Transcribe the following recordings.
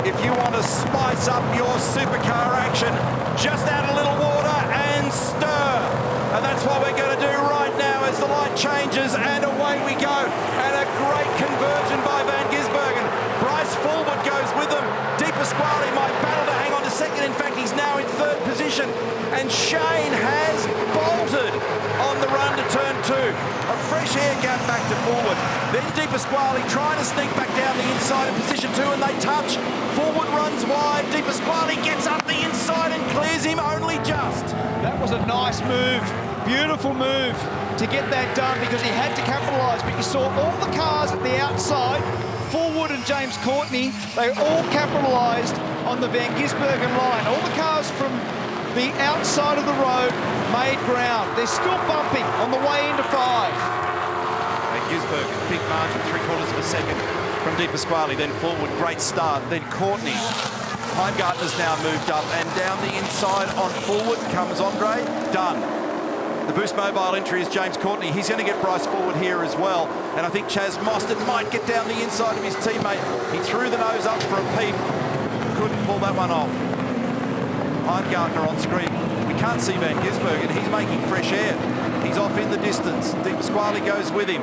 If you want to spice up your supercar action, just add a little water and stir. And that's what we're going to do right now as the light changes, and away we go. And a great conversion by Van Gisbergen. Bryce Fullwood goes with them. Di Pasquale might battle to hang on to second. In fact, he's now in third position. And Shane has bolted on the run to turn 2. A fresh air gap back to Fullwood. Then Di Pasquale trying to sneak back down the inside in position 2, and they touch. Fullwood runs wide. Di Pasquale gets up the inside and clears him only just. That was a nice move, beautiful move to get that done, because he had to capitalise. But you saw all the cars at the outside, Fullwood and James Courtney, they all capitalised on the Van Gisbergen line. All the cars from the outside of the road made ground. They're still bumping on the way into 5. Van Gisbergen, big margin, 3/4 of a second from Di Pasquale, then Fullwood, great start, then Courtney. Heimgartner's now moved up, and down the inside on Fullwood comes Andre. Done. The Boost Mobile entry is James Courtney. He's going to get Bryce Fullwood here as well. And I think Chaz Mostert might get down the inside of his teammate. He threw the nose up for a peep. Couldn't pull that one off. Heimgartner on screen. We can't see Van Gisbergen. He's making fresh air. He's off in the distance. Di Pasquale goes with him.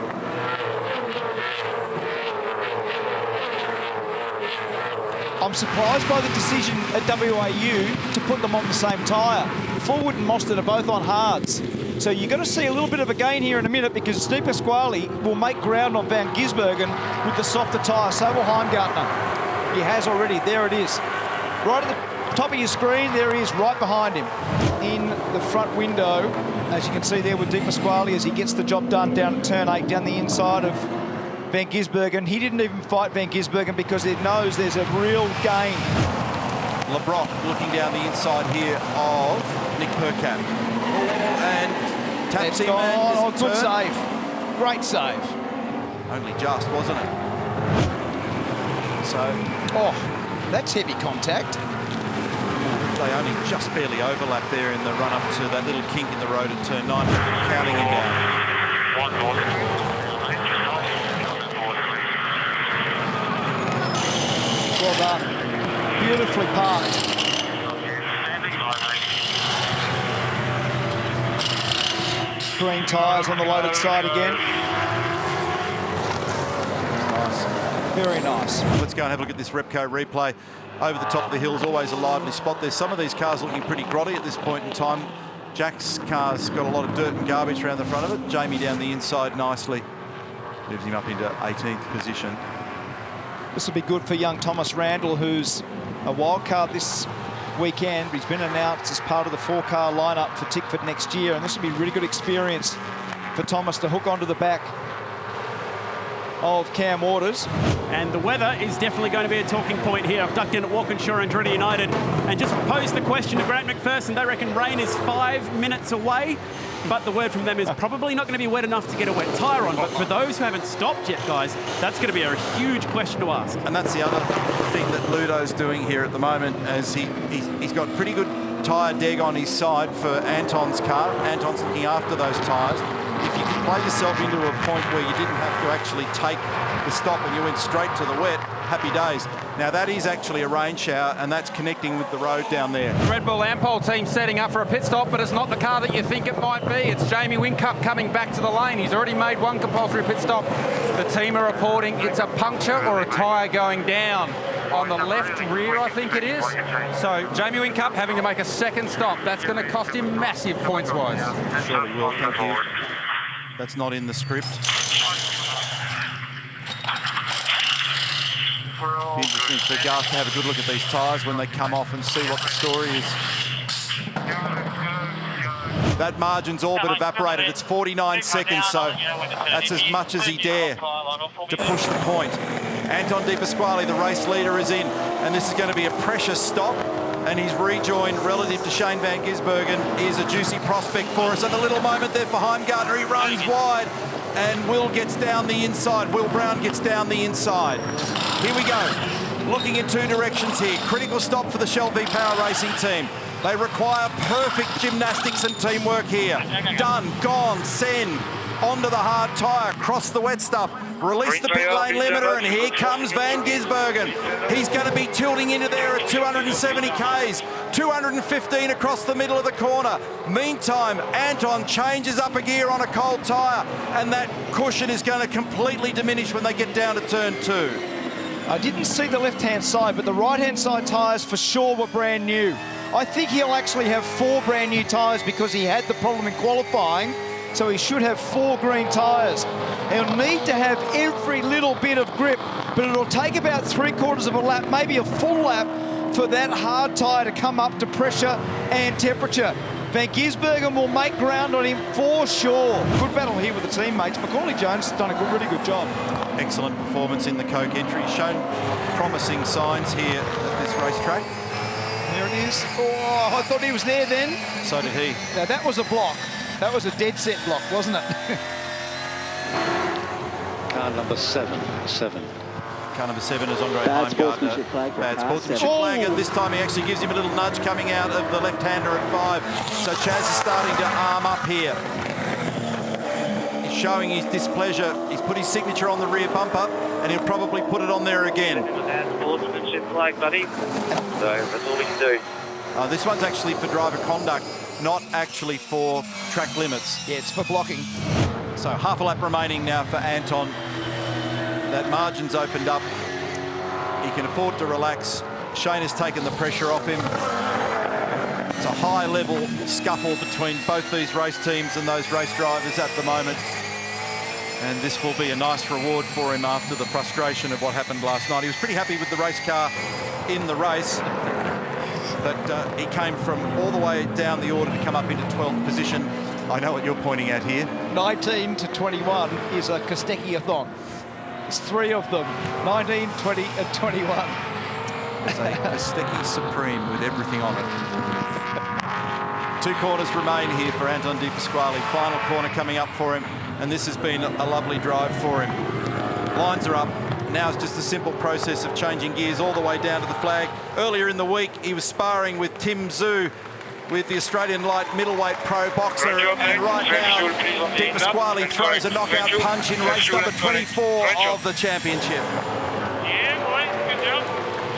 I'm surprised by the decision at WAU to put them on the same tyre. Fullwood and Mostert are both on hards. So you're going to see a little bit of a gain here in a minute, because Di Pasquale will make ground on Van Gisbergen with the softer tyre. So will Heimgartner. He has already. There it is. Right at the top of your screen, there he is, right behind him in the front window. As you can see there with Di Pasquale as he gets the job done down at turn 8, down the inside of Van Gisbergen. He didn't even fight Van Gisbergen because he knows there's a real gain. LeBrock looking down the inside here of Nick Percat. And taps him. Oh, good save. Great save. Only just, wasn't it? So, that's heavy contact. They only just barely overlap there in the run-up to that little kink in the road at turn 9, counting him down. Well done. Beautifully parked. Green tyres on the loaded side again. Nice. Very nice. Let's go and have a look at this Repco replay. Over the top of the hills, always a lively spot. There's some of these cars looking pretty grotty at this point in time. Jack's car's got a lot of dirt and garbage around the front of it. Jamie down the inside nicely. Moves him up into 18th position. This will be good for young Thomas Randall, who's a wild card this weekend. He's been announced as part of the 4-car lineup for Tickford next year, and this will be a really good experience for Thomas to hook onto the back of Cam Waters. And the weather is definitely going to be a talking point here. I've ducked in at Walkinshaw and Andretti United and just posed the question to Grant McPherson. They reckon rain is 5 minutes away, but the word from them is probably not going to be wet enough to get a wet tyre on. But for those who haven't stopped yet, guys, that's going to be a huge question to ask. And that's the other thing that Ludo's doing here at the moment, as he's got pretty good tyre deg on his side for Anton's car. Anton's looking after those tyres. If you can play yourself into a point where you didn't have to actually take the stop and you went straight to the wet, happy days. Now that is actually a rain shower, and that's connecting with the road down there. The Red Bull Ampol team setting up for a pit stop, but it's not the car that you think it might be. It's Jamie Whincup coming back to the lane. He's already made one compulsory pit stop. The team are reporting it's a puncture or a tyre going down on the left rear, I think it is. So Jamie Whincup having to make a second stop. That's going to cost him massive points-wise. Surely will, thank you. That's not in the script. Be interesting for Garth to have a good look at these tyres when they come off and see what the story is. That margin's all but evaporated. It's 49 seconds, so that's as much as he dare to push the point. Anton Di Pasquale, the race leader, is in, and this is going to be a precious stop. And his rejoin relative to Shane Van Gisbergen is a juicy prospect for us. And a little moment there for Heimgartner. He runs wide, and Will gets down the inside. Will Brown gets down the inside. Here we go. Looking in 2 directions here. Critical stop for the Shell V-Power Racing team. They require perfect gymnastics and teamwork here. Done, gone, send. Onto the hard tyre, across the wet stuff. Release the pit lane limiter, and here comes Van Gisbergen. He's going to be tilting into there at 270 Ks, 215 across the middle of the corner. Meantime, Anton changes up a gear on a cold tyre, and that cushion is going to completely diminish when they get down to turn 2. I didn't see the left-hand side, but the right-hand side tyres for sure were brand new. I think he'll actually have 4 brand new tyres because he had the problem in qualifying, so he should have 4 green tyres. He'll need to have every little bit of grip, but it'll take about 3/4 of a lap, maybe a full lap, for that hard tyre to come up to pressure and temperature. Van Gisbergen will make ground on him for sure. Good battle here with the teammates. Macaulay Jones has done a really good job. Excellent performance in the Coke entry. Shown promising signs here at this racetrack. There it is. Oh, I thought he was there then. So did he. Now, that was a block. That was a dead set block, wasn't it? Car number 7. Car number 7 is Andre Bad Heimgartner. sportsmanship flag for Bad car sportsmanship 7. flag, and this time he actually gives him a little nudge coming out of the left-hander at 5. So Chaz is starting to arm up here. He's showing his displeasure. He's put his signature on the rear bumper, and he'll probably put it on there again. Bad sportsmanship flag, buddy. So that's all we can do. This one's actually for driver conduct, not actually for track limits. Yeah, it's for blocking. So half a lap remaining now for Anton. That margin's opened up. He can afford to relax. Shane has taken the pressure off him. It's a high-level scuffle between both these race teams and those race drivers at the moment. And this will be a nice reward for him after the frustration of what happened last night. He was pretty happy with the race car in the race, but he came from all the way down the order to come up into 12th position. I know what you're pointing at here. 19 to 21 is a Kostecki-a-thon. There's 3 of them, 19, 20 and 21. It's a Kostecki Supreme with everything on it. 2 corners remain here for Anton De Pasquale. Final corner coming up for him, and this has been a lovely drive for him. Lines are up. Now it's just a simple process of changing gears all the way down to the flag. Earlier in the week, he was sparring with Tim Zhu, with the Australian light middleweight pro boxer, and right now De Pasquale throws a knockout punch in race number 24 of the championship. Yeah, boys, good job.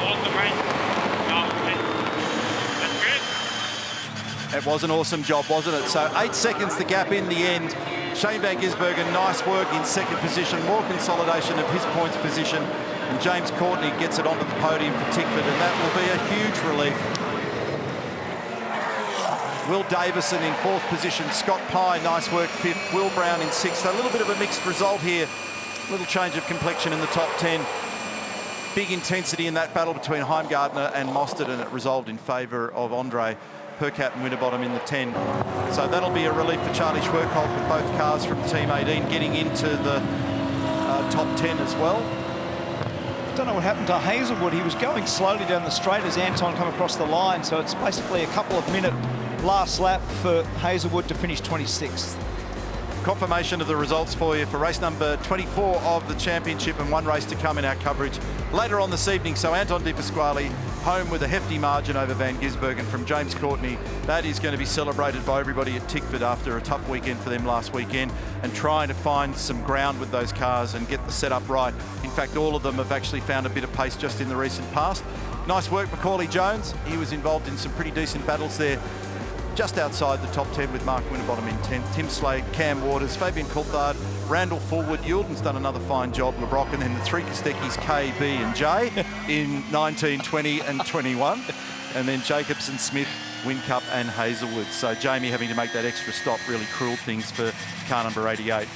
Awesome race. That's good. It was an awesome job, wasn't it? So 8 seconds the gap in the end. Shane Van Gisbergen, nice work in second position, more consolidation of his points position, and James Courtney gets it onto the podium for Tickford, and that will be a huge relief. Will Davison in 4th position, Scott Pye, nice work 5th, Will Brown in 6th. So a little bit of a mixed result here, a little change of complexion in the top 10. Big intensity in that battle between Heimgartner and Mostert, and it resolved in favour of Andre Percat and Winterbottom in the 10. So that'll be a relief for Charlie Schwerkolt with both cars from Team 18 getting into the top 10 as well. Don't know what happened to Hazelwood. He was going slowly down the straight as Anton come across the line, so it's basically a couple of minute last lap for Hazelwood to finish 26th. Confirmation of the results for you for race number 24 of the championship, and 1 race to come in our coverage later on this evening. So Anton De Pasquale home with a hefty margin over Van Gisbergen from James Courtney. That is going to be celebrated by everybody at Tickford after a tough weekend for them last weekend, and trying to find some ground with those cars and get the setup right. In fact, all of them have actually found a bit of pace just in the recent past. Nice work, Macaulay Jones. He was involved in some pretty decent battles there, just outside the top 10 with Mark Winterbottom in 10th. Tim Slade, Cam Waters, Fabian Coulthard, Randall Fullwood. Yulden's done another fine job, LeBrock, and then the 3 Kosteckis, K, B and J in 19, 20 and 21. And then Jacobson, Smith, Whincup and Hazelwood. So Jamie having to make that extra stop really cruelled things for car number 88.